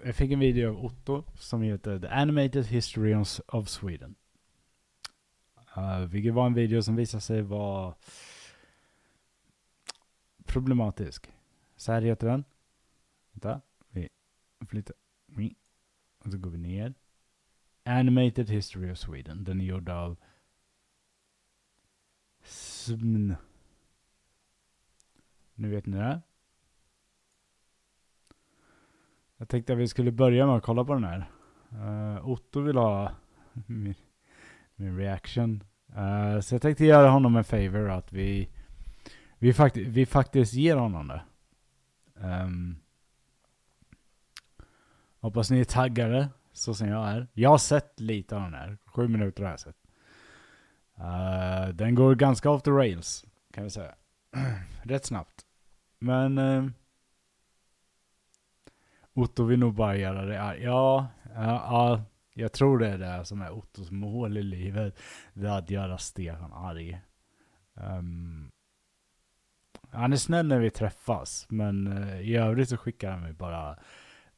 jag fick en video av Otto som heter The Animated History of Sweden. Vilket var en video som visade sig vara problematisk. Så här heter den. Vänta, vi flyttar. Och så går vi ner. Animated History of Sweden. Den är gjord av SMN. Nu vet ni det. Jag tänkte att vi skulle börja med att kolla på den här. Otto vill ha min reaction. Så jag tänkte göra honom en favor att vi faktiskt ger honom det. Hoppas ni är taggade så som jag är. Jag har sett lite av den här. 7 minuter har jag sett. Den går ganska off the rails kan vi säga. Rätt snabbt. Men Otto vill nog bara göra det. Ja, jag tror det är det som är Ottos mål i livet. Det är att göra Stefan arg. Han är snäll när vi träffas. Men i övrigt så skickar han mig bara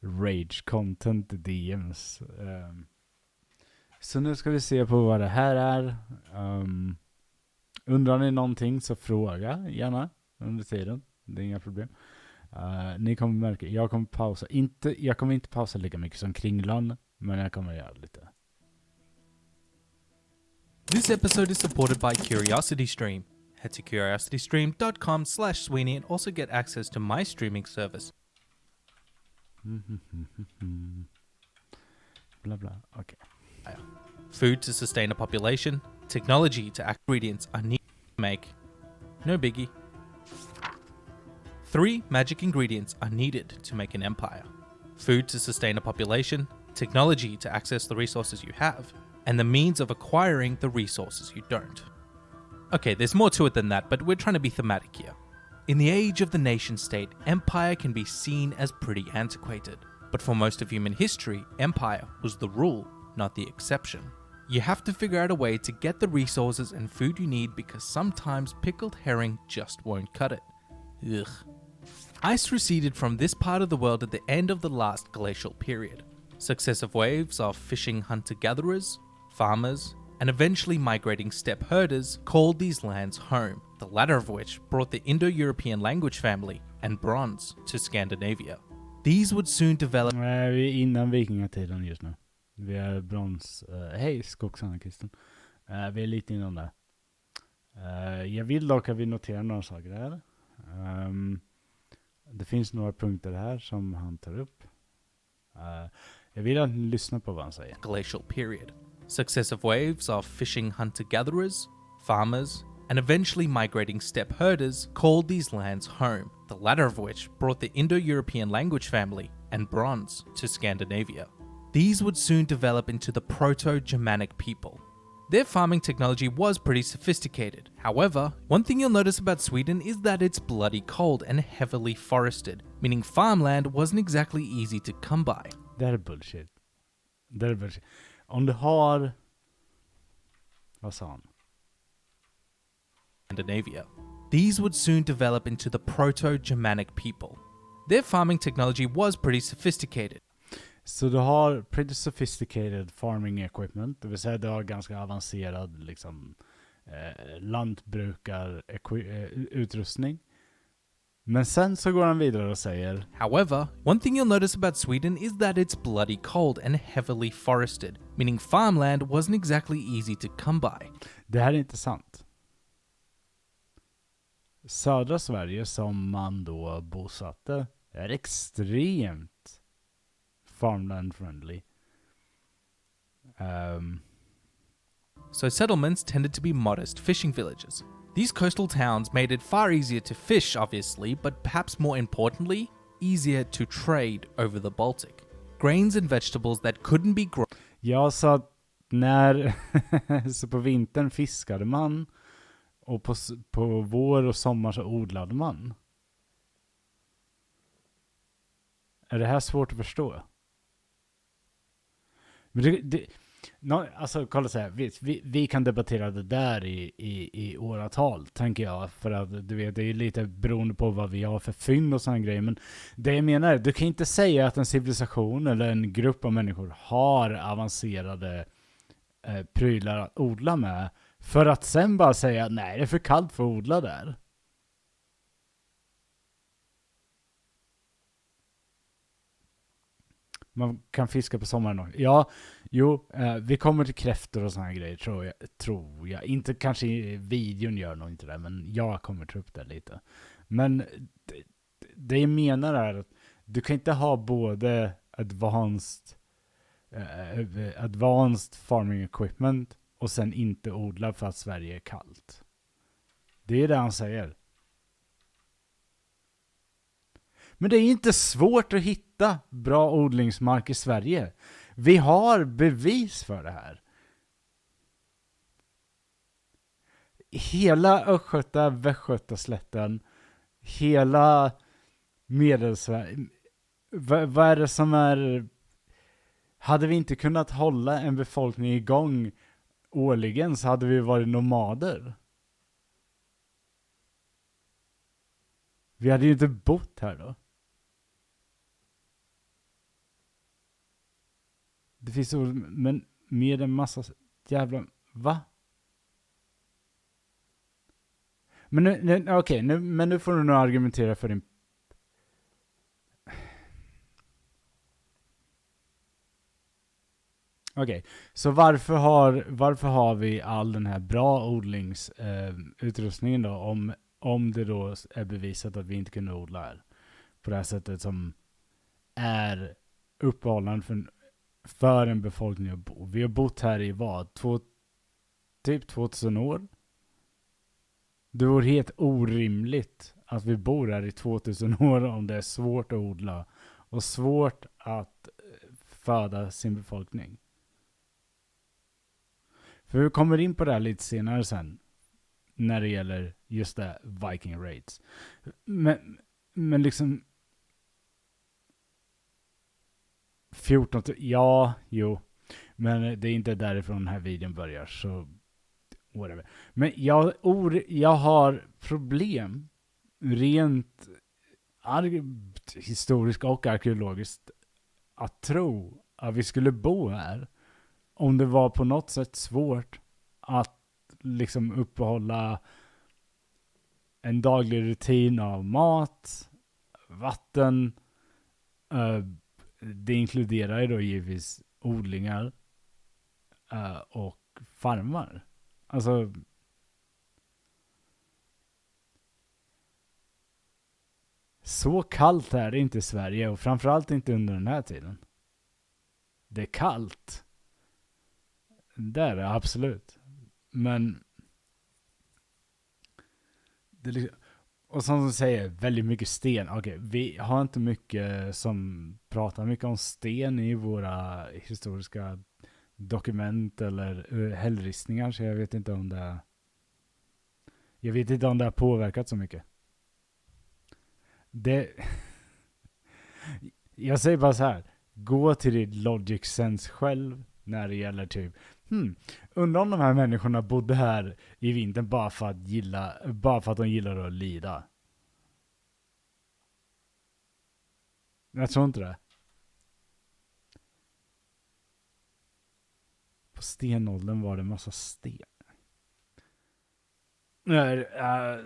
rage content DMs. Så nu ska vi se på vad det här är. Undrar ni någonting så fråga gärna under tiden. Det är inga problem. Ni kommer märka, jag kommer inte pausa lika mycket som Kringlan, men jag kommer göra lite. This episode is supported by CuriosityStream. Head to curiositystream.com/Sweeney and also get access to my streaming service. Bla bla, okay. Food to sustain a population, technology to ingredients are needed to make. No biggie. 3 magic ingredients are needed to make an empire. Food to sustain a population, technology to access the resources you have, and the means of acquiring the resources you don't. Okay, there's more to it than that, but we're trying to be thematic here. In the age of the nation-state, empire can be seen as pretty antiquated. But for most of human history, empire was the rule, not the exception. You have to figure out a way to get the resources and food you need because sometimes pickled herring just won't cut it. Ugh. Ice receded from this part of the world at the end of the last glacial period. Successive waves of fishing hunter-gatherers, farmers, and eventually migrating steppe herders called these lands home, the latter of which brought the Indo-European language family and bronze to Scandinavia. These would soon develop... Vi är innan vikingatiden just nu. Vi är brons... Hej, skogsanarkisten. Vi är lite innan där. Jag vill dock att vi noterar några saker här. Det finns några punkter här som han tar upp. Jag vill att ni lyssnar på vad han säger. Glacial period. Successive waves of fishing hunter-gatherers, farmers, and eventually migrating steppe herders called these lands home, the latter of which brought the Indo-European language family and bronze to Scandinavia. These would soon develop into the Proto-Germanic people. Their farming technology was pretty sophisticated. However, one thing you'll notice about Sweden is that it's bloody cold and heavily forested, meaning farmland wasn't exactly easy to come by. Det är bullshit. Om du har... Vad sa han? Scandinavia. These would soon develop into the Proto-Germanic people. Their farming technology was pretty sophisticated. Så du har pretty sophisticated farming equipment, det vill säga du har ganska avancerad liksom, lantbrukar-utrustning. Men sen så går han vidare och säger... However, one thing you'll notice about Sweden is that it's bloody cold and heavily forested, meaning farmland wasn't exactly easy to come by. Det här är inte sant. Södra Sverige som man då bosatte är extremt farmland friendly. So settlements tended to be modest fishing villages. These coastal towns made it far easier to fish, obviously, but perhaps more importantly, easier to trade over the Baltic. Grains and vegetables that couldn't be grown. Jag sa när så på vintern fiskade man och på vår och sommar så odlade man. Är det här svårt att förstå? Men Alltså kolla så här, vi kan debattera det där i åratal, tänker jag. För att du vet, det är lite beroende på vad vi har för fynd och sådana grejer. Men det jag menar är, du kan inte säga att en civilisation eller en grupp av människor har avancerade prylar att odla med. För att sen bara säga, nej det är för kallt för att odla där. Man kan fiska på sommaren också. Ja, jo, vi kommer till kräftor och såna här grejer tror jag. Inte kanske i videon gör nog inte det, men jag kommer ta upp det lite. Men det jag menar är att du kan inte ha både advanced farming equipment och sen inte odla för att Sverige är kallt. Det är det han säger. Men det är inte svårt att hitta bra odlingsmark i Sverige. Vi har bevis för det här. Hela Östgöta, Västgötaslätten, hela Medelsverige. Vad är det som är... Hade vi inte kunnat hålla en befolkning igång årligen så hade vi varit nomader. Vi hade ju inte bott här då. Det finns ord, men med en massa jävla... Va? Men okej, nu får du nog argumentera för din... Okej, så varför har vi all den här bra odlingsutrustningen då om det då är bevisat att vi inte kan odla här på det här sättet som är uppehållande för en befolkning att bo. Vi har bott här i typ 2000 år. Det vore helt orimligt att vi bor här i 2000 år om det är svårt att odla och svårt att föda sin befolkning. För vi kommer in på det här lite senare sen när det gäller just det Viking Raids. Men liksom 14, ja, jo. Men det är inte därifrån den här videon börjar, så whatever. Men jag har problem rent historiskt och arkeologiskt att tro att vi skulle bo här om det var på något sätt svårt att liksom uppehålla en daglig rutin av mat, vatten. Det inkluderar ju då givetvis odlingar och farmar. Alltså så kallt är det inte i Sverige och framförallt inte under den här tiden. Det är kallt. Det är det absolut. Men det liksom, och som du säger, väldigt mycket sten. Okej, vi har inte mycket som pratar mycket om sten i våra historiska dokument eller hällristningar, så jag vet inte om det har påverkat så mycket. Jag säger bara så här, gå till ditt logic sense själv när det gäller typ undrar om de här människorna bodde här i vintern bara för att de gillar att lida. Jag tror inte det. På stenåldern var det en massa sten. Nej,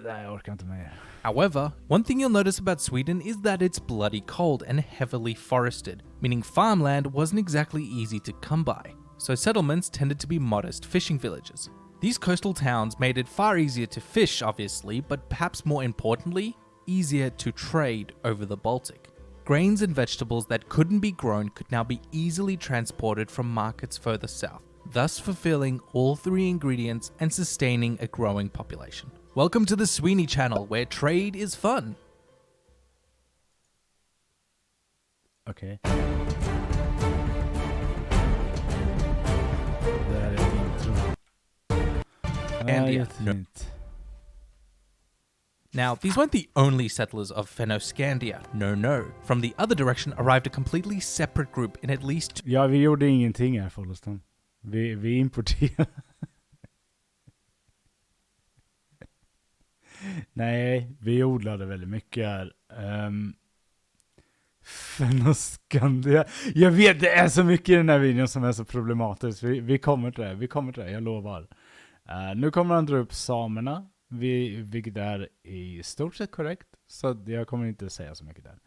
jag orkar inte mer. However, one thing you'll notice about Sweden is that it's bloody cold and heavily forested, meaning farmland wasn't exactly easy to come by. So settlements tended to be modest fishing villages. These coastal towns made it far easier to fish, obviously, but perhaps more importantly, easier to trade over the Baltic. Grains and vegetables that couldn't be grown could now be easily transported from markets further south, thus fulfilling all three ingredients and sustaining a growing population. Welcome to the Sweeney channel, where trade is fun. Okej. Det här är ett intro. Scandia. Jättefint. Now, these weren't the only settlers of Fennoscandia. No. From the other direction arrived a completely separate group in at least Ja, vi gjorde ingenting här, Folleston. Vi importerar. Nej, vi odlade väldigt mycket här. Fennoskandia. Jag vet, det är så mycket i den här videon som är så problematiskt. Vi kommer till det, jag lovar. Nu kommer han dra upp samerna, vilket är i stort sett korrekt. Så jag kommer inte säga så mycket där.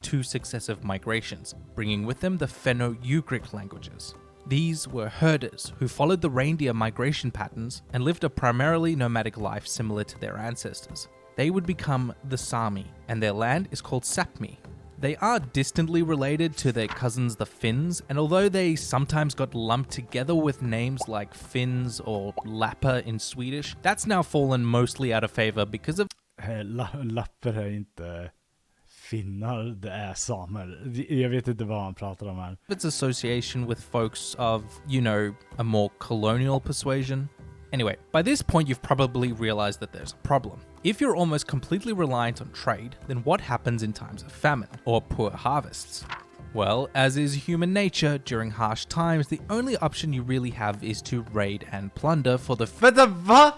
2 successive migrations, bringing with them the Fenno-Ugric languages. These were herders who followed the reindeer migration patterns and lived a primarily nomadic life similar to their ancestors. They would become the Sami, and their land is called Sapmi. They are distantly related to their cousins the Finns, and although they sometimes got lumped together with names like Finns or Lapper in Swedish, that's now fallen mostly out of favor because of Lapper är inte finnar, det är samer. Jag vet inte vad han pratar om här. its association with folks of, you know, a more colonial persuasion. Anyway, by this point you've probably realized that there's a problem. If you're almost completely reliant on trade, then what happens in times of famine or poor harvests? Well, as is human nature, during harsh times, the only option you really have is to raid and plunder for the Vänta, va?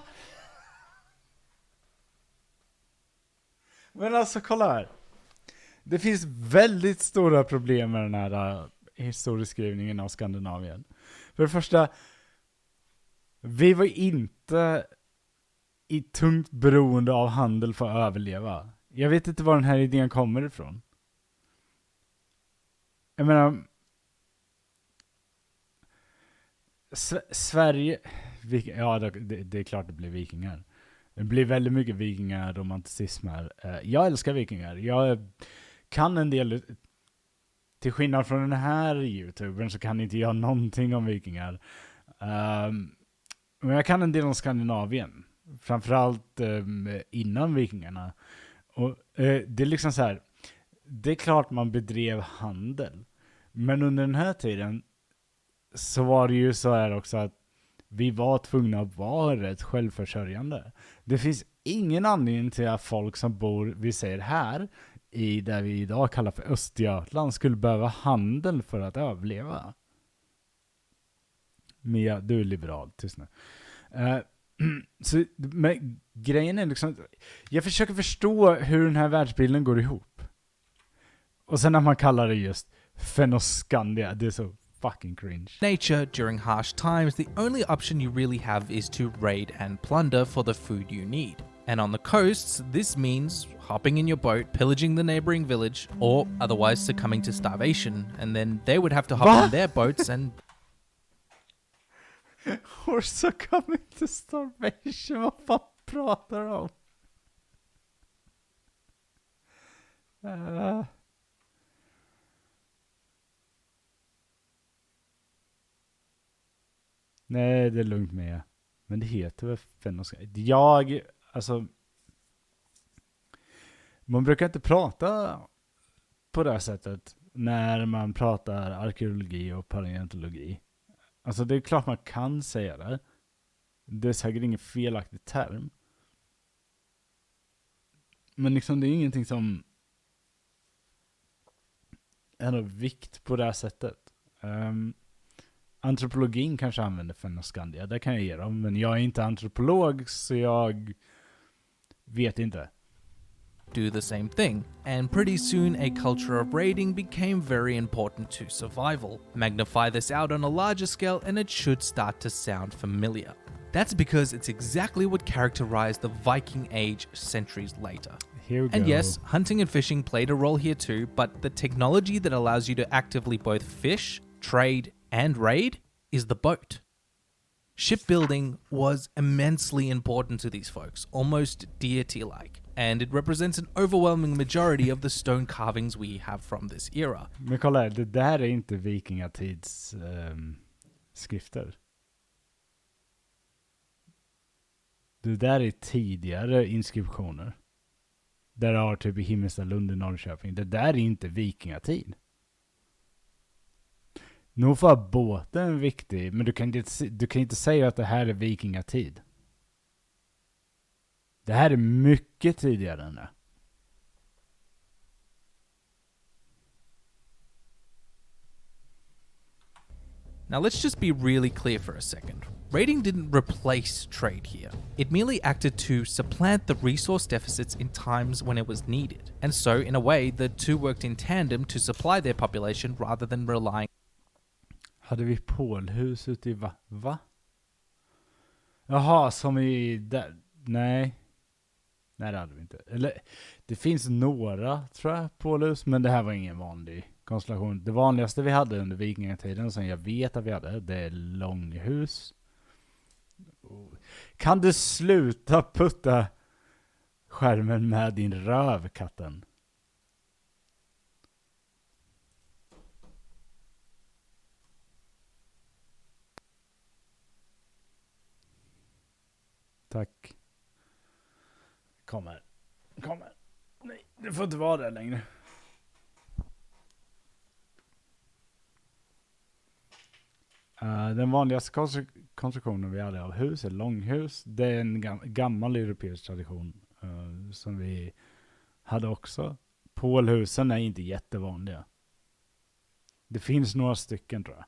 Men alltså, kolla här. Det finns väldigt stora problem med den här historieskrivningen av Skandinavien. För det första, vi var inte i tungt beroende av handel för att överleva. Jag vet inte var den här idén kommer ifrån. Jag menar, Sverige, ja det är klart det blir vikingar. Det blir väldigt mycket vikingar, romanticism här. Jag älskar vikingar. Jag kan en del, till skillnad från den här YouTubern så kan inte jag någonting om vikingar. Men jag kan en del om Skandinavien. Framförallt innan vikingarna. Och det är liksom så här. Det är klart man bedrev handel. Men under den här tiden så var det ju så här också att vi var tvungna att vara rätt självförsörjande. Det finns ingen anledning till att folk som bor, vi säger här, i där vi idag kallar för Östergötland, skulle behöva handel för att överleva. Mia, du är liberal, tyst nu. Så, men grejen är liksom, jag försöker förstå hur den här världsbilden går ihop. Och sen när man kallar det just Fennoskandia, det är så fucking cringe. nature during harsh times, the only option you really have is to raid and plunder for the food you need. And on the coasts, this means hopping in your boat, pillaging the neighboring village, or otherwise succumbing to starvation, and then they would have to hop in their boats and Or succumbing to starvation, vad fan pratar du om? Nej, det är lugnt med. Men det heter väl Fennoskandia. Alltså, man brukar inte prata på det här sättet när man pratar arkeologi och paleontologi. Alltså det är klart man kan säga det. Det är säkert ingen felaktig term. Men liksom det är ingenting som är av vikt på det här sättet. Antropologin kanske använder Fennoskandia, det kan jag ge dem. Men jag är inte antropolog så jag vet inte. do the same thing. And pretty soon, a culture of raiding became very important to survival. Magnify this out on a larger scale and it should start to sound familiar. That's because it's exactly what characterized the Viking Age centuries later. Here we And go. yes, hunting and fishing played a role here too, but the technology that allows you to actively both fish, trade, and raid is the boat. Shipbuilding was immensely important to these folks, almost deity-like, and it represents an overwhelming majority of the stone carvings we have from this era. Men kolla här, det där är inte vikingatids skrifter. Det där är tidigare inskriptioner. Där har typ i Himmelstalund i Norrköping. Det där är inte vikingatid. Nog var båten viktig, men du kan inte säga att det här är vikingatid. Det här är mycket tidigare än det. Now let's just be really clear for a second. Raiding didn't replace trade here. It merely acted to supplant the resource deficits in times when it was needed. And so, in a way, the two worked in tandem to supply their population rather than relying. Hade vi pålhus ute i va? Jaha, som i där. Nej. Nej, det hade vi inte. Eller, det finns några, tror jag, pålhus, men det här var ingen vanlig konstellation. Det vanligaste vi hade under vikingatiden, som jag vet att vi hade, det är långhus. Kan du sluta putta skärmen med din röv, katten? Tack. Kommer. Nej, det får inte vara där längre. Den vanligaste konstruktionen vi hade av hus är långhus. Det är en gammal europeisk tradition som vi hade också. Pålhusen är inte jättevanliga. Det finns några stycken, tror jag.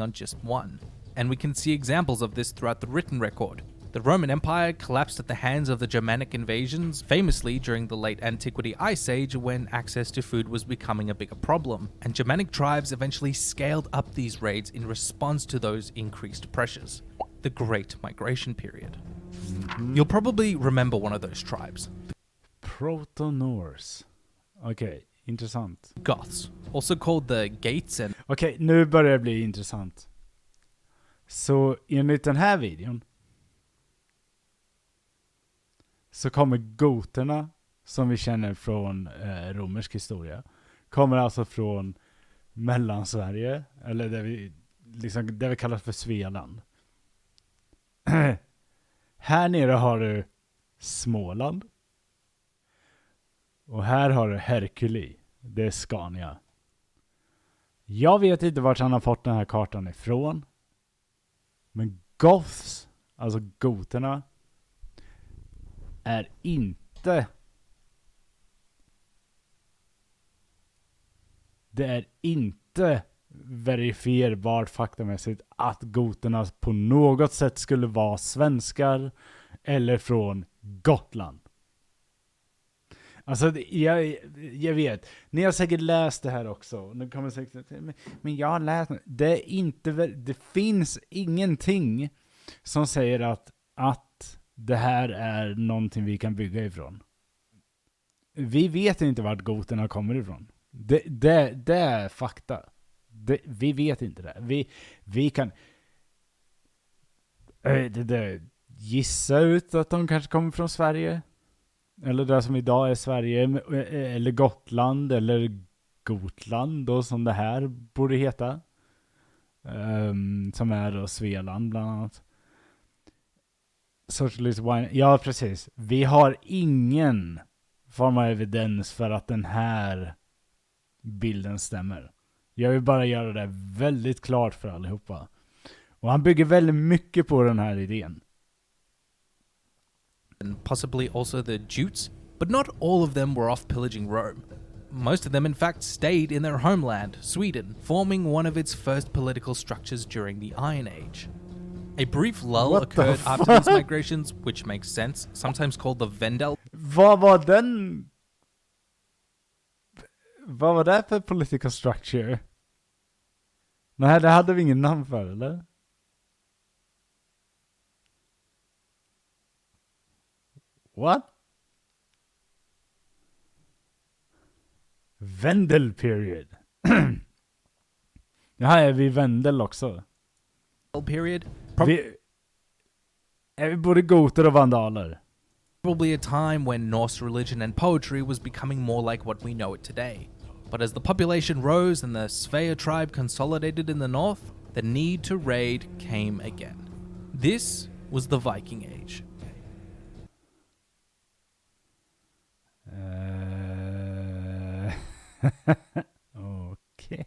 On just one. And we can see examples of this throughout the written record. The Roman Empire collapsed at the hands of the Germanic invasions, famously during the late Antiquity Ice Age when access to food was becoming a bigger problem, and Germanic tribes eventually scaled up these raids in response to those increased pressures. The Great Migration period. You'll probably remember one of those tribes. Proto-Norse. Okej, intressant. Goths, also called the Gates and... Okej, nu börjar det bli intressant. Så enligt den här videon så kommer goterna, som vi känner från romersk historia, kommer alltså från Mellansverige, eller det vi kallar för Svealand. Här nere har du Småland. Och här har du Herkuli. Det är Scania. Jag vet inte vart han har fått den här kartan ifrån. Men Goths, alltså goterna, är inte... Det är inte verifierbart faktamässigt att goterna på något sätt skulle vara svenskar eller från Gotland. Alltså, jag vet. Ni har säkert läst det här också. Nu kommer säkert, men jag har läst det finns ingenting som säger att det här är någonting vi kan bygga ifrån. Vi vet inte vart goterna kommer ifrån. Det är fakta. Vi vet inte det. Vi kan gissa ut att de kanske kommer från Sverige. Eller det som idag är Sverige. Eller Gotland. Eller Gotland då, som det här borde heta. Som är då Svealand bland annat. Socialist wine. Ja, precis. Vi har ingen form av evidens för att den här bilden stämmer. Jag vill bara göra det väldigt klart för allihopa. Och han bygger väldigt mycket på den här idén. And possibly also the Jutes, but not all of them were off pillaging Rome. Most of them in fact stayed in their homeland, Sweden, forming one of its first political structures during the Iron Age. A brief lull occurred after these migrations, which makes sense, sometimes called the Vendel. Vad var det för political structure? Nej, det hade vi ingen namn för, eller? What? Vendel period. Jaha, är vi Vendel också? Period. Är vi både goter och vandaler? Probably a time when Norse religion and poetry was becoming more like what we know it today. But as the population rose and the Svea tribe consolidated in the north, the need to raid came again. This was the Viking Age. Okay.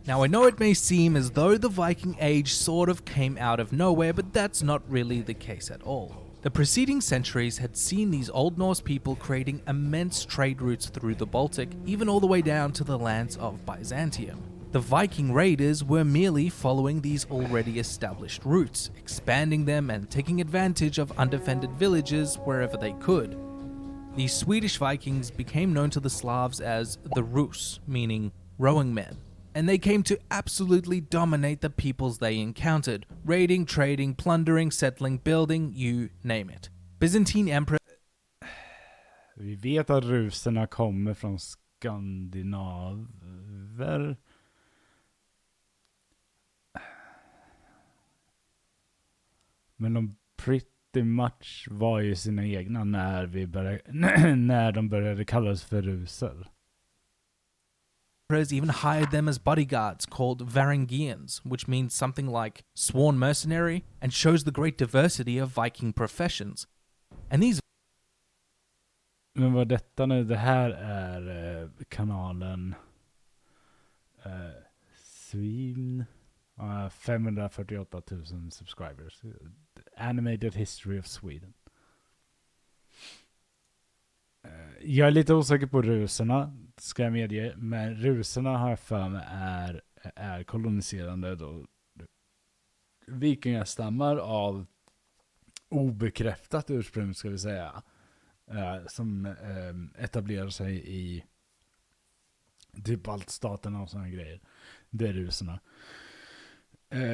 Now I know it may seem as though the Viking Age sort of came out of nowhere, but that's not really the case at all. The preceding centuries had seen these Old Norse people creating immense trade routes through the Baltic, even all the way down to the lands of Byzantium. The Viking raiders were merely following these already established routes, expanding them and taking advantage of undefended villages wherever they could. The Swedish Vikings became known to the Slavs as the Rus, meaning rowing men, and they came to absolutely dominate the peoples they encountered, raiding, trading, plundering, settling, building, you name it. Byzantine Emperor... Vi vet att ruserna kommer från skandinaver. Men de pretty much var ju sina egna när de började kallas för ruser. Even hired them as bodyguards called Varangians, which means something like sworn mercenary, and shows the great diversity of Viking professions. And these... Men vad detta nu? Det här är kanalen Sweden. 548 000 subscribers. Animated History of Sweden. Jag är lite osäker på ruserna, ska jag medge. Men ruserna har jag för mig är koloniserande då. Vikingastammar av obekräftat ursprung, ska vi säga. Som etablerar sig i typ baltstaterna och sådana grejer. Det är ruserna.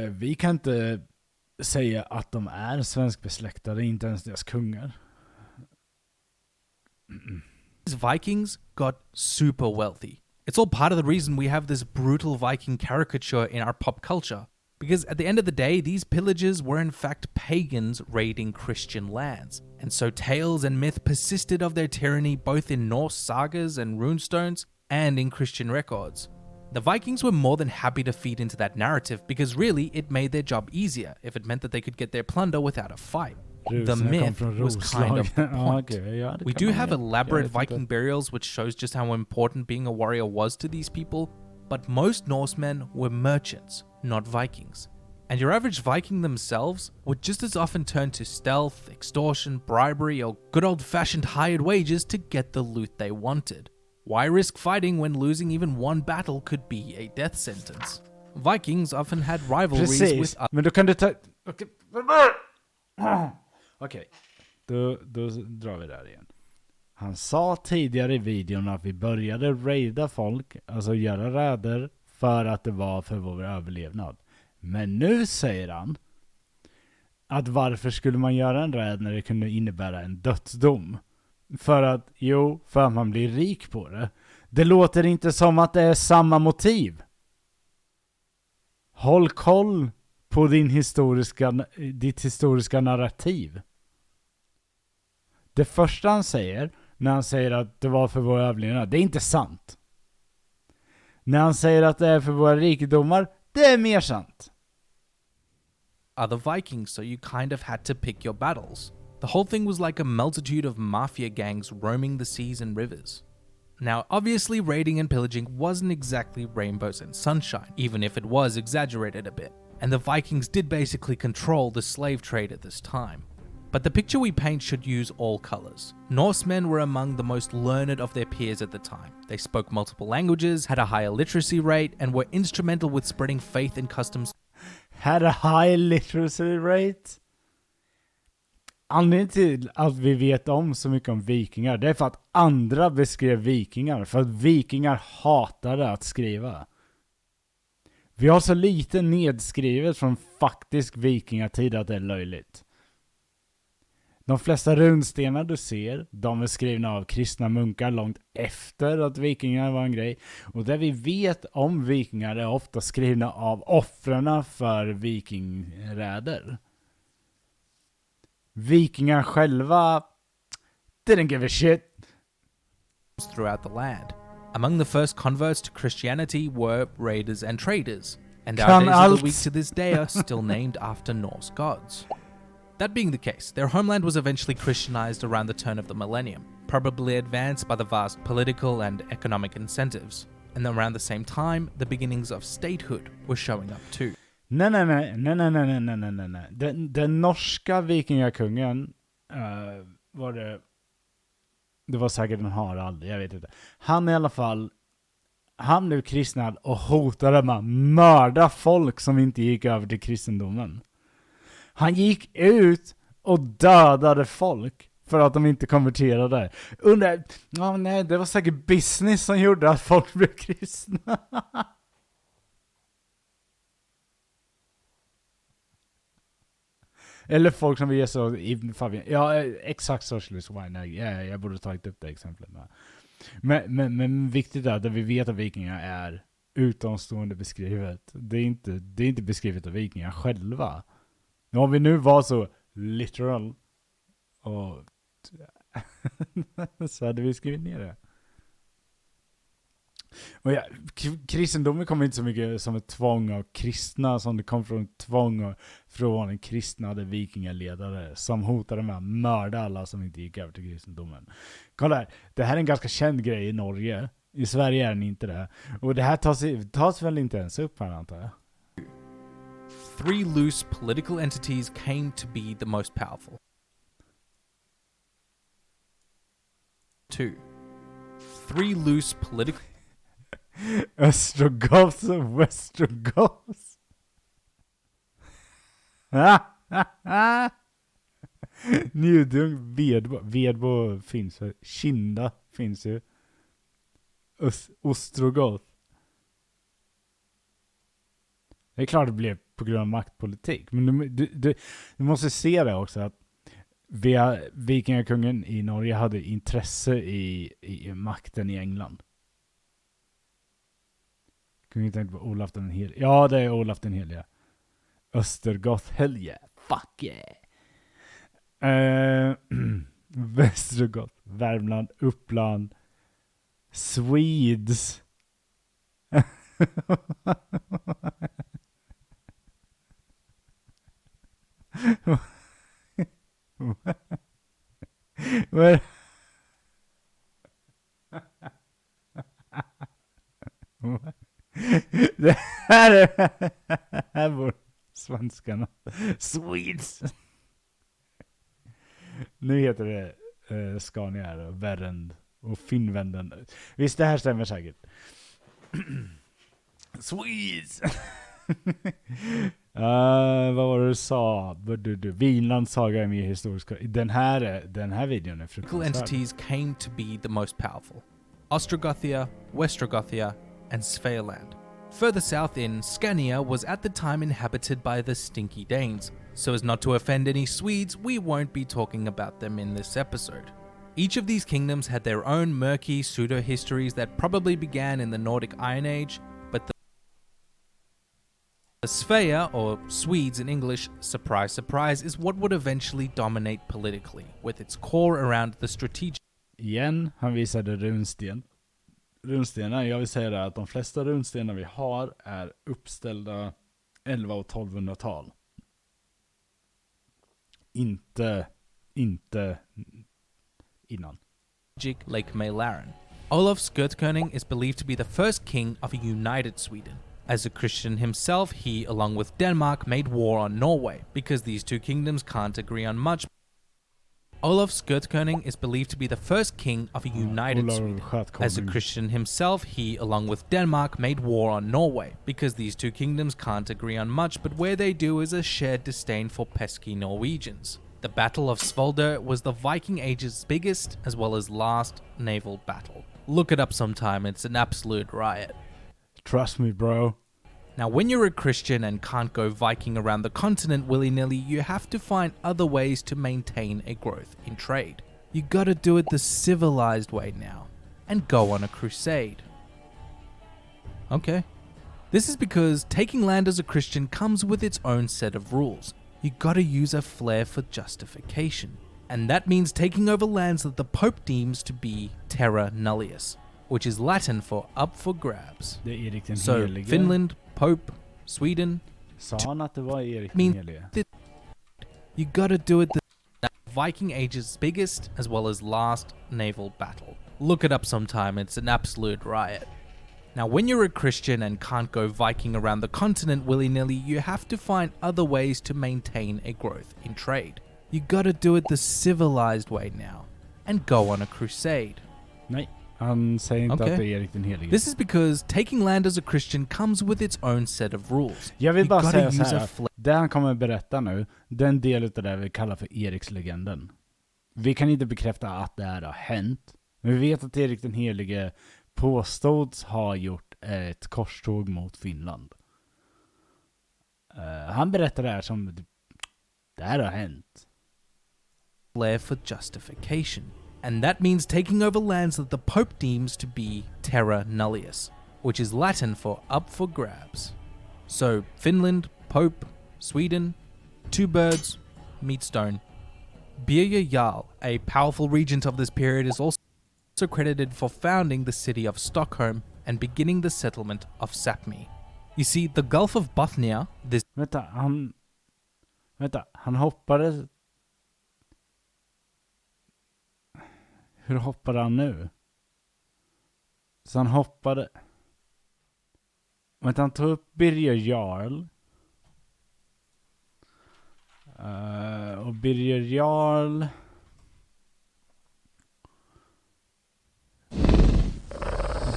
Vi kan inte säga att de är svenskbesläktade, inte ens deras kungar. These Vikings got super wealthy. It's all part of the reason we have this brutal Viking caricature in our pop culture. Because at the end of the day, these pillagers were in fact pagans raiding Christian lands. And so tales and myth persisted of their tyranny both in Norse sagas and runestones and in Christian records. The Vikings were more than happy to feed into that narrative because really it made their job easier if it meant that they could get their plunder without a fight. The myth was kind of the point. We do have elaborate Viking burials which shows just how important being a warrior was to these people, but most Norsemen were merchants, not Vikings. And your average Viking themselves would just as often turn to stealth, extortion, bribery, or good old-fashioned hired wages to get the loot they wanted. Why risk fighting when losing even one battle could be a death sentence? Vikings often had rivalries with... Men då kan du ta... Okej. Då drar vi där igen. Han sa tidigare i videon att vi började raida folk, alltså göra räder, för att det var för vår överlevnad. Men nu säger han att varför skulle man göra en räd när det kunde innebära en dödsdom? För att man blir rik på det. Det låter inte som att det är samma motiv. Håll koll på ditt historiska narrativ. Det första han säger när han säger att det var för våra överlevnad, det är inte sant. När han säger att det är för våra rikedomar, det är mer sant. Other Vikings, so you kind of had to pick your battles. The whole thing was like a multitude of mafia gangs roaming the seas and rivers. Now, obviously raiding and pillaging wasn't exactly rainbows and sunshine, even if it was exaggerated a bit. And the Vikings did basically control the slave trade at this time. But the picture we paint should use all colors. Norsemen were among the most learned of their peers at the time. They spoke multiple languages, had a higher literacy rate, and were instrumental with spreading faith and customs. Had a high literacy rate? Anledningen till att vi vet om så mycket om vikingar, det är för att andra beskrev vikingar. För att vikingar hatade att skriva. Vi har så lite nedskrivet från faktisk vikingatid att det är löjligt. De flesta runstenar du ser, de är skrivna av kristna munkar långt efter att vikingar var en grej. Och det vi vet om vikingar är ofta skrivna av offrarna för vikingräder. Vikingar själva didn't give a shit. Throughout the land. Among the first converts to Christianity were raiders and traders. And our days of the week to this day are still named after Norse gods. That being the case, their homeland was eventually Christianized around the turn of the millennium, probably advanced by the vast political and economic incentives. And around the same time, the beginnings of statehood were showing up too. Nej. Den norska vikingakungen var det var säkert en Harald, jag vet inte. Han i alla fall, han blev kristnad och hotade med att mörda folk som inte gick över till kristendomen. Han gick ut och dödade folk för att de inte konverterade. Nej, det var säkert business som gjorde att folk blev kristna. Eller folk som vill ge så i Fabian. Ja, exakt socialist wine. Jag borde tagit upp det exemplet med. Men viktigt är att vi vet att vikingar är utomstående beskrivet. Det är inte beskrivet av vikingar själva. Om vi nu var så literal och så hade vi skrivit ner det. Och ja, kristendomen kommer inte så mycket som ett tvång av kristna som det kom från tvång från en kristnade vikingaledare som hotade med att mörda alla som inte gick över till kristendomen. Kolla här, det här är en ganska känd grej i Norge. I Sverige är den inte det. Och det här tas väl inte ens upp här, antar jag. 3 loose political entities came to be the most powerful. 2. 3 loose political... Östrogoths och Westrogoths. Njudung, Vedbo finns ju. Kinda finns ju. Ostrogoth. Det är klart det blev på grund av maktpolitik. Men du måste se det också att vikingakungen i Norge hade intresse i makten i England. Kunde inte tänka på Olaf den Helige. Ja, det är Olaf den Helige. Östergoth, hell yeah. Fuck yeah. Västergoth, Värmland, Uppland, Swedes. Det här var svenskarna. Swedes. Nu heter det Scania och Värend och Finnvänden. Visst, det här stämmer säkert. Swedes. Vad var det du sa? Vinlands saga är mer historisk. Den här videon är fruktansvärd. Entities came to be the most powerful. Ostrogothia, Westrogothia, and Svealand. Further south in, Scania was at the time inhabited by the Stinky Danes. So as not to offend any Swedes, we won't be talking about them in this episode. Each of these kingdoms had their own murky pseudo-histories that probably began in the Nordic Iron Age, but the Svea, or Swedes in English, surprise surprise, is what would eventually dominate politically, with its core around the strategic... Igen, han visade runstenar. Jag vill säga det att de flesta runstenar vi har är uppställda 1100- och 1200-tal. Inte innan. Lake Mälaren. Olaf Skirtkönig is believed to be the first king of a united Sweden. As a Christian himself, he, along with Denmark, made war on Norway, because these two kingdoms can't agree on much. Olaf Skirtkönig is believed to be the first king of a united Sweden. As a Christian himself, he, along with Denmark, made war on Norway, because these two kingdoms can't agree on much, but where they do is a shared disdain for pesky Norwegians. The Battle of Svolder was the Viking Age's biggest, as well as last, naval battle. Look it up sometime, it's an absolute riot. Trust me, bro. Now, when you're a Christian and can't go Viking around the continent willy-nilly, you have to find other ways to maintain a growth in trade. You gotta do it the civilized way now, and go on a crusade. Okay. This is because taking land as a Christian comes with its own set of rules. You gotta use a flair for justification. And that means taking over lands that the Pope deems to be terra nullius, which is Latin for up for grabs. Det är Erik den So, Helige. Finland, Pope, Sweden. Sa han att det var Erik den Helige? You gotta do it the Viking Age's biggest, as well as last, naval battle. Look it up sometime, it's an absolute riot. Now, when you're a Christian and can't go Viking around the continent willy-nilly, you have to find other ways to maintain a growth in trade. You gotta do it the civilized way now and go on a crusade. Nej, han säger inte Okej. att det är Erik den helige. This is because taking land as a Christian comes with its own set of rules. Jag vill You bara gotta säga så use här. a Det han kommer berätta nu, den del utav det vi kallar för Erikslegenden. Vi kan inte bekräfta att det här har hänt. Men vi vet att Erik den helige påstås ha gjort ett korståg mot Finland. Han berättar det här som det här har hänt. flair for justification, and that means taking over lands that the Pope deems to be terra nullius, which is Latin for up for grabs. So Finland, Pope, Sweden, two birds, meet stone. Birger Jarl, a powerful regent of this period, is also credited for founding the city of Stockholm and beginning the settlement of Sapmi. You see, the Gulf of Bothnia, this Vänta, han hoppade. Hur hoppade han nu? Så han hoppade. Vänta, han tog upp Birger Jarl. Och Birger Jarl.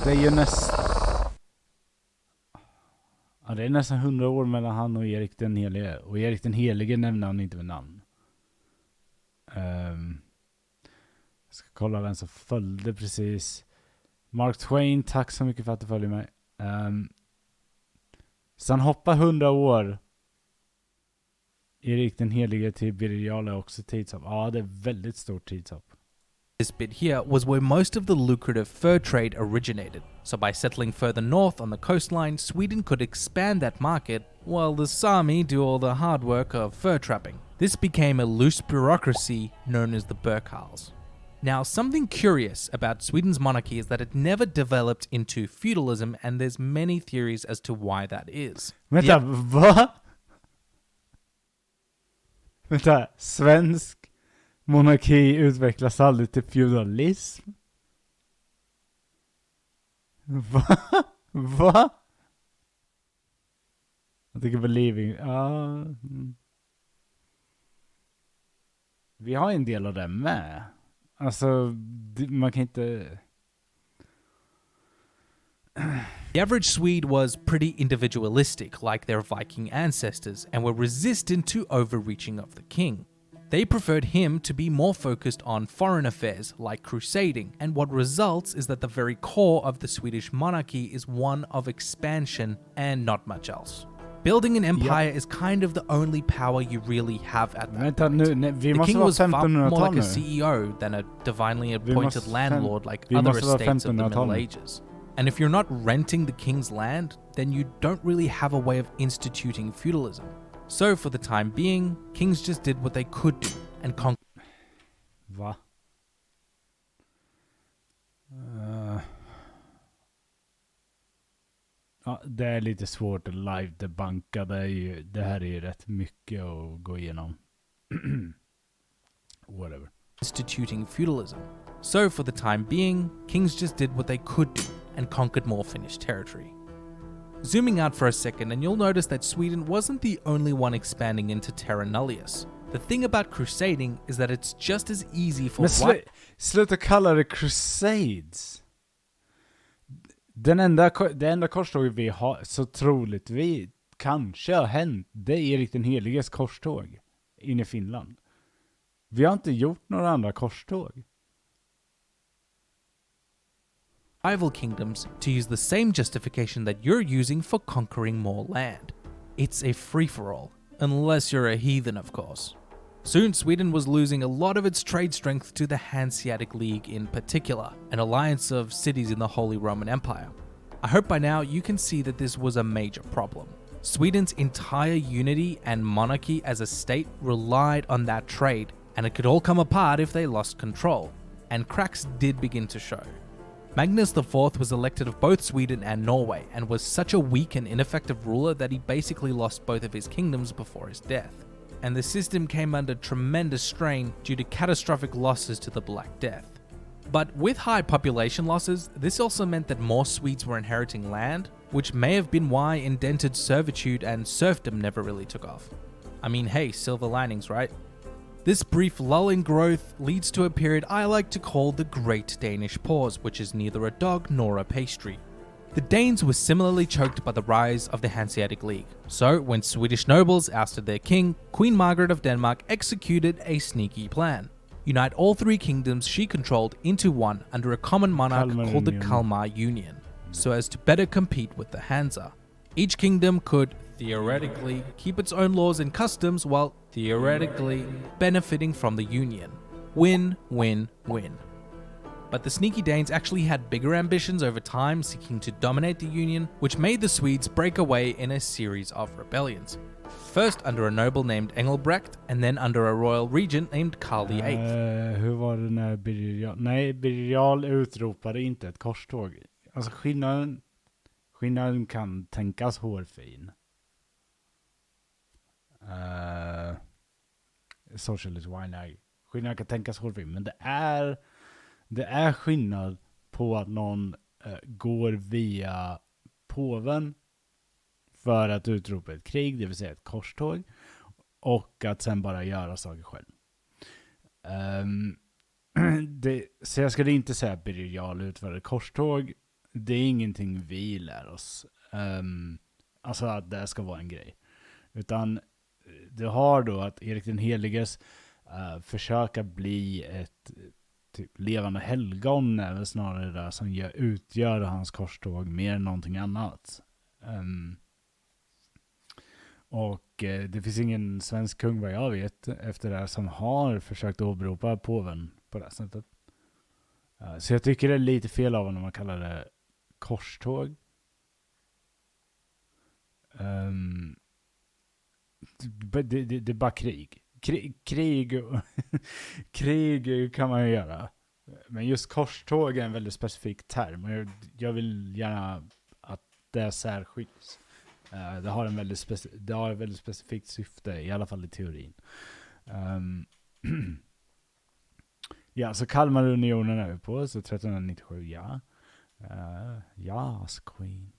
Det är ju Ja, det är nästan 100 år mellan han och Erik den helige. Och Erik den helige nämner han inte med namn. Jag ska kolla vem som följde precis. Mark Twain, tack så mycket för att du följer mig. Så han hoppar 100 år. Erik den helige till Birger Jarl är också tidshopp. Ja, det är väldigt stort tidshopp. This bit here was where most of the lucrative fur trade originated, so by settling further north on the coastline, Sweden could expand that market, while the Sami do all the hard work of fur trapping. This became a loose bureaucracy known as the Burkharls. Now, something curious about Sweden's monarchy is that it never developed into feudalism, and there's many theories as to why that is. Vänta, va? Vänta, svensk monarki utvecklas aldrig till feudalism? Va? Va? Jag tycker believing. Vi har en del av det med. Alltså, man kan inte... The average Swede was pretty individualistic, like their Viking ancestors, and were resistant to overreaching of the king. They preferred him to be more focused on foreign affairs, like crusading, and what results is that the very core of the Swedish monarchy is one of expansion and not much else. Building an empire is kind of the only power you really have at that Vänta, point. nu, vi The måste king vara was far more 1500-tal like a nu. CEO than a divinely appointed landlord like vi other måste vara estates of the 1500-tal Middle nu. Ages. And if you're not renting the king's land, then you don't really have a way of instituting feudalism. So for the time being, kings just did what they could do and conquered. Va? Ja, det är lite svårt att live-debanka. Det här är ju rätt mycket att gå igenom. Whatever. Instituting feudalism. So for the time being, kings just did what they could do and conquered more Finnish territory. Zooming out for a second, and you'll notice that Sweden wasn't the only one expanding into Terra Nullius. The thing about crusading is that it's just as easy for Men sluta kalla det crusades. Det enda korståget vi har så troligt vi kanske har hänt, det är Erik den heliges korståg in i Finland. Vi har inte gjort några andra korståg. rival kingdoms to use the same justification that you're using for conquering more land. It's a free-for-all, unless you're a heathen, of course. Soon, Sweden was losing a lot of its trade strength to the Hanseatic League in particular, an alliance of cities in the Holy Roman Empire. I hope by now you can see that this was a major problem. Sweden's entire unity and monarchy as a state relied on that trade, and it could all come apart if they lost control, and cracks did begin to show. Magnus IV was elected of both Sweden and Norway, and was such a weak and ineffective ruler that he basically lost both of his kingdoms before his death. And the system came under tremendous strain due to catastrophic losses to the Black Death. But with high population losses, this also meant that more Swedes were inheriting land, which may have been why indented servitude and serfdom never really took off. I mean, hey, silver linings, right? This brief lull in growth leads to a period I like to call the Great Danish Pause, which is neither a dog nor a pastry. The Danes were similarly choked by the rise of the Hanseatic League. So, when Swedish nobles ousted their king, Queen Margaret of Denmark executed a sneaky plan. Unite all three kingdoms she controlled into one under a common monarch called the Kalmar Union, so as to better compete with the Hansa. Each kingdom could, theoretically, keep its own laws and customs while, theoretically, benefiting from the union. Win, win, win. But the sneaky Danes actually had bigger ambitions over time, seeking to dominate the union, which made the Swedes break away in a series of rebellions. First under a noble named Engelbrekt, and then under a royal regent named Karl VIII. Hur var det när Birger Jarl utropade inte ett korståg? Alltså skillnaden kan tänkas hårfin. Socialist wine. Skillnaden kan tänkas hårfin, men det är skillnad på att någon går via påven för att utropa ett krig, det vill säga ett korståg, och att sen bara göra saker själv. Så jag skulle inte säga att Birger Jarl utför ett korståg. Det är ingenting vi lär oss. Alltså att det ska vara en grej. Utan du har då att Erik den heliges försöka bli ett typ levande helgon är väl snarare det som utgör hans korståg mer än någonting annat. Och det finns ingen svensk kung vad jag vet efter det här som har försökt åberopa påven på det här sättet. Så jag tycker det är lite fel av när man kallar det korståg. Det är bara krig. Krig kan man ju göra. Men just korståg är en väldigt specifik term. Och jag vill gärna att det särskiljs. Det har ett väldigt specifikt syfte, i alla fall i teorin. Ja, så Kalmarunionen är vi på, så 1397, ja. Yes, Queen.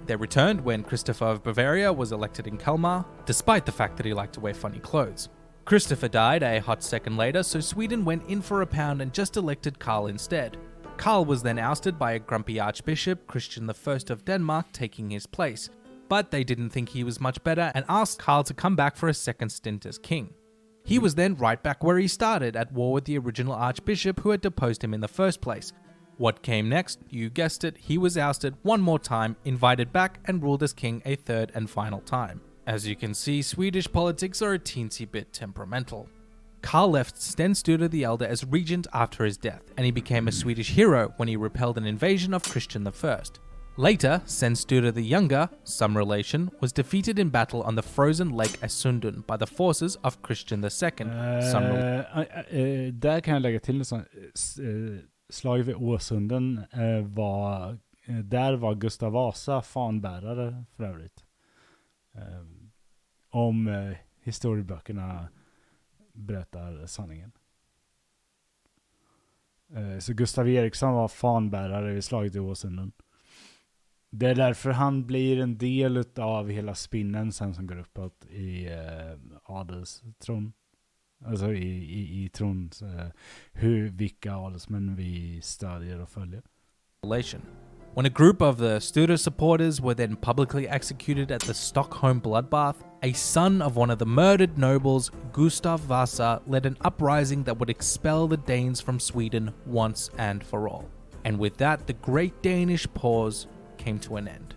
They returned when Christopher of Bavaria was elected in Kalmar, despite the fact that he liked to wear funny clothes. Christopher died a hot second later, so Sweden went in for a pound and just elected Karl instead. Karl was then ousted by a grumpy archbishop, Christian I of Denmark, taking his place. But they didn't think he was much better and asked Karl to come back for a second stint as king. He was then right back where he started, at war with the original archbishop who had deposed him in the first place. What came next? You guessed it, he was ousted one more time, invited back, and ruled as king a third and final time. As you can see, Swedish politics are a teensy bit temperamental. Karl left Sten Sture the Elder as regent after his death, and he became a Swedish hero when he repelled an invasion of Christian I. Later, Sten Sture the Younger, some relation, was defeated in battle on the frozen Lake Asundun by the forces of Christian II. Där kan jag lägga till slag vid Åsunden där var Gustav Vasa fanbärare för övrigt. Om historieböckerna berättar sanningen. Så Gustav Eriksson var fanbärare vid slaget i Åsunden. Det är därför han blir en del av hela spinnen sen som går uppåt i adelstron. Alltså i trons vilka adelsmän vi stödjer och följer. When a group of the Sture supporters were then publicly executed at the Stockholm bloodbath, a son of one of the murdered nobles, Gustav Vasa, led an uprising that would expel the Danes from Sweden once and for all. And with that, the Great Danish Pause came to an end.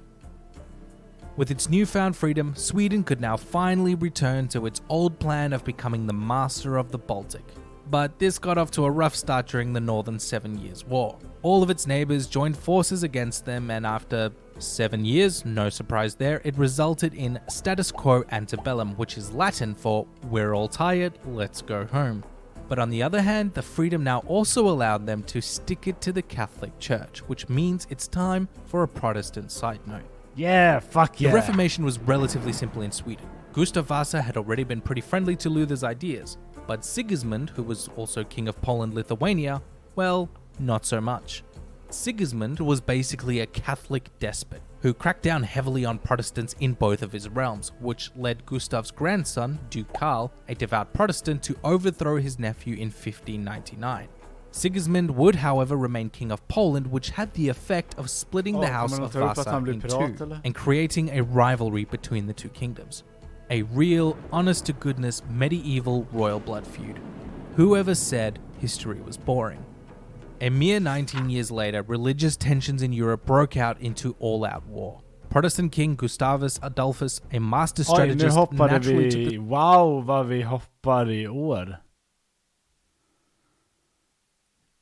With its newfound freedom, Sweden could now finally return to its old plan of becoming the master of the Baltic. But this got off to a rough start during the Northern 7 Years' War. All of its neighbors joined forces against them, and after 7 years, no surprise there, it resulted in status quo antebellum, which is Latin for "we're all tired, let's go home." But on the other hand, the freedom now also allowed them to stick it to the Catholic Church, which means it's time for a Protestant side note. Yeah, fuck yeah. The Reformation was relatively simple in Sweden. Gustav Vasa had already been pretty friendly to Luther's ideas, but Sigismund, who was also king of Poland-Lithuania, well, not so much. Sigismund was basically a Catholic despot who cracked down heavily on Protestants in both of his realms, which led Gustav's grandson, Duke Karl, a devout Protestant, to overthrow his nephew in 1599. Sigismund would, however, remain king of Poland, which had the effect of splitting the House of Vasa in two and creating a rivalry between the two kingdoms. A real, honest-to-goodness medieval royal blood feud. Whoever said history was boring? A mere 19 years later, religious tensions in Europe broke out into all-out war. Protestant king Gustavus Adolphus, a master strategist, naturally took the... Wow, vad vi hoppar i år.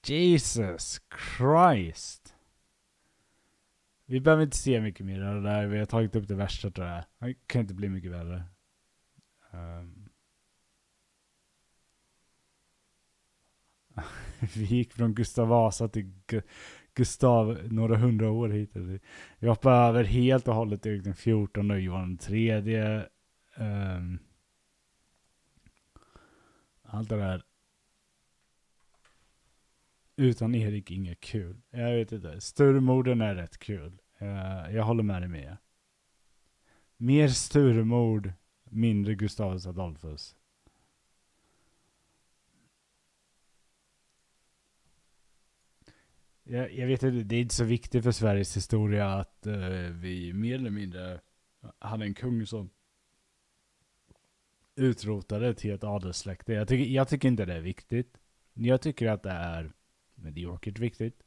Jesus Christ. Vi behöver inte se mycket mer av det där. Vi har tagit upp det värsta, tror jag. Det kan inte bli mycket värre. Vi gick från Gustav Vasa till Gustav några hundra år hit. Vi hoppade över helt och hållet till den 14 och Johan den tredje. Allt det där. Utan Erik inget kul. Jag vet inte. Sturmorden är rätt kul. Jag håller med dig med. Mer Sturmord, mindre Gustavus Adolphus. Jag vet inte, det är inte så viktigt för Sveriges historia att vi mer eller mindre hade en kung som utrotade till ett adelssläkte. Jag tycker inte det är viktigt. Jag tycker att det är mediokert viktigt.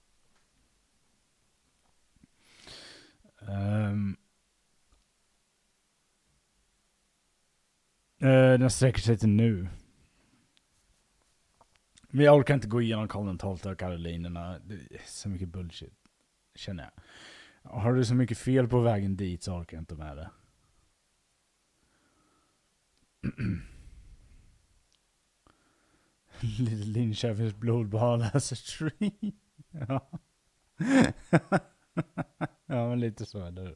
Den sträcker sig till nu. Men jag orkar inte gå igenom Karl XII och Karolinerna. Det är så mycket bullshit, känner jag. Har du så mycket fel på vägen dit så orkar jag inte med det. Linköpings blodbad as a tree. Ja. Ja, men lite så är det.